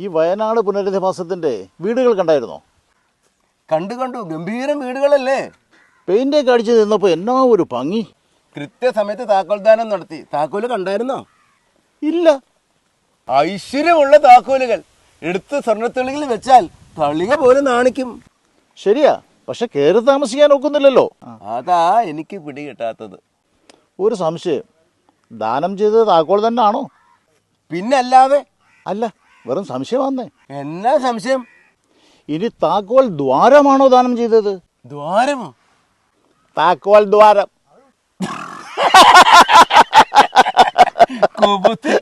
ഈ വയനാട് പുനരധിവാസത്തിൻ്റെ വീടുകൾ കണ്ടായിരുന്നോ? കണ്ടു ഗംഭീരം വീടുകളല്ലേ. പെയിൻ്റൊക്കെ അടിച്ച് നിന്നപ്പോൾ എന്നാ ഒരു ഭംഗി. കൃത്യസമയത്ത് താക്കോൽദാനം നടത്തി. താക്കോല് കണ്ടായിരുന്നോ? ഇല്ല. ഐശ്വര്യമുള്ള താക്കോലുകൾ എടുത്ത് സ്വർണ്ണത്തെളിയിൽ വെച്ചാൽ തളിക പോലെ നാണിക്കും. ശരിയാ, പക്ഷെ കയറി താമസിക്കാൻ ഒക്കുന്നില്ലല്ലോ. അതാ എനിക്ക് പിടി കിട്ടാത്തത്. ഒരു സംശയം, ദാനം ചെയ്തത് താക്കോൽ തന്നെ ആണോ? പിന്നല്ലാതെ. അല്ല, വെറും സംശയമാന്നേ. എന്നാ സംശയം? ഇനി താക്കോൽ ദ്വാരമാണോ ദാനം ചെയ്തത്? ദ്വാരമോ? താക്കോൽ ദ്വാരം. കൊബുത്തി